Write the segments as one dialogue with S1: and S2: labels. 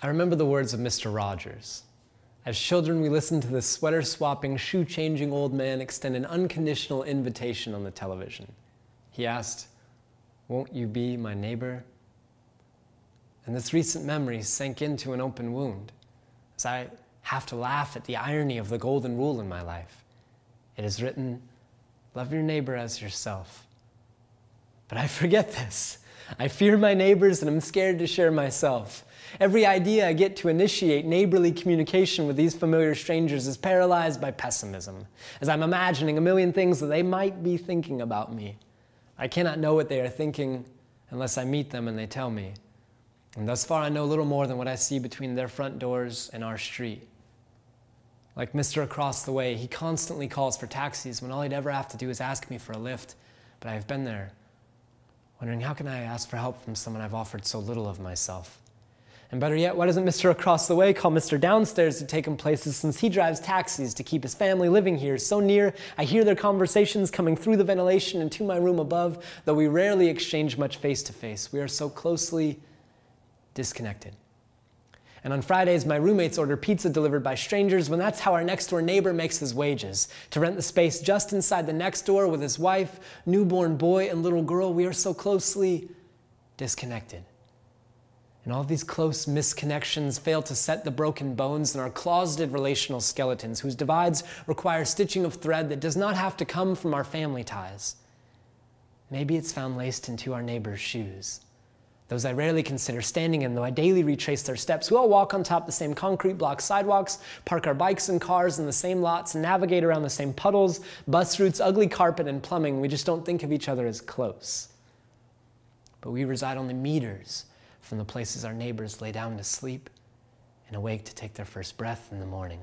S1: I remember the words of Mr. Rogers. As children, we listened to this sweater-swapping, shoe-changing old man extend an unconditional invitation on the television. He asked, "Won't you be my neighbor?" And this recent memory sank into an open wound, as I have to laugh at the irony of the golden rule in my life. It is written, "Love your neighbor as yourself." But I forget this. I fear my neighbors and I'm scared to share myself. Every idea I get to initiate neighborly communication with these familiar strangers is paralyzed by pessimism, as I'm imagining a million things that they might be thinking about me. I cannot know what they are thinking unless I meet them and they tell me. And thus far I know little more than what I see between their front doors and our street. Like Mr. Across the Way, he constantly calls for taxis when all he'd ever have to do is ask me for a lift. But I've been there, wondering how can I ask for help from someone I've offered so little of myself? And better yet, why doesn't Mr. Across the Way call Mr. Downstairs to take him places, since he drives taxis to keep his family living here so near I hear their conversations coming through the ventilation into my room above, though we rarely exchange much face-to-face. We are so closely disconnected. And on Fridays, my roommates order pizza delivered by strangers when that's how our next-door neighbor makes his wages. To rent the space just inside the next door with his wife, newborn boy, and little girl, we are so closely disconnected. And all these close misconnections fail to set the broken bones in our closeted relational skeletons, whose divides require stitching of thread that does not have to come from our family ties. Maybe it's found laced into our neighbor's shoes, those I rarely consider standing in, though I daily retrace their steps. We all walk on top the same concrete block sidewalks, park our bikes and cars in the same lots, and navigate around the same puddles, bus routes, ugly carpet, and plumbing. We just don't think of each other as close. But we reside only meters from the places our neighbors lay down to sleep and awake to take their first breath in the morning.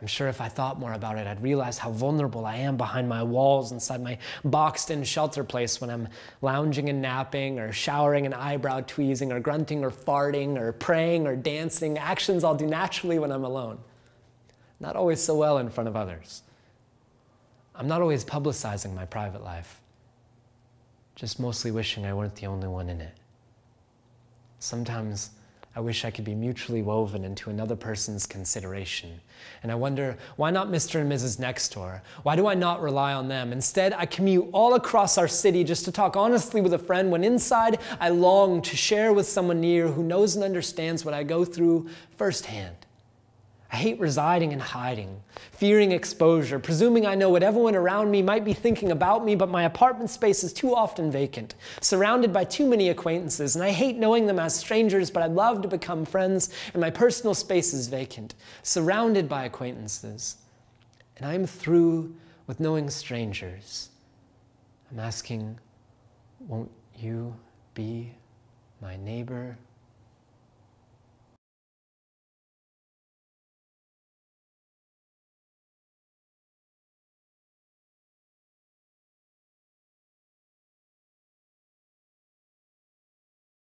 S1: I'm sure if I thought more about it, I'd realize how vulnerable I am behind my walls inside my boxed-in shelter place when I'm lounging and napping, or showering and eyebrow tweezing, or grunting or farting, or praying or dancing, actions I'll do naturally when I'm alone. Not always so well in front of others. I'm not always publicizing my private life, just mostly wishing I weren't the only one in it. Sometimes I wish I could be mutually woven into another person's consideration. And I wonder, why not Mr. and Mrs. Next Door? Why do I not rely on them? Instead, I commute all across our city just to talk honestly with a friend, when inside I long to share with someone near who knows and understands what I go through firsthand. I hate residing and hiding, fearing exposure, presuming I know what everyone around me might be thinking about me, but my apartment space is too often vacant, surrounded by too many acquaintances, and I hate knowing them as strangers, but I'd love to become friends, and my personal space is vacant, surrounded by acquaintances. And I'm through with knowing strangers. I'm asking, won't you be my neighbor?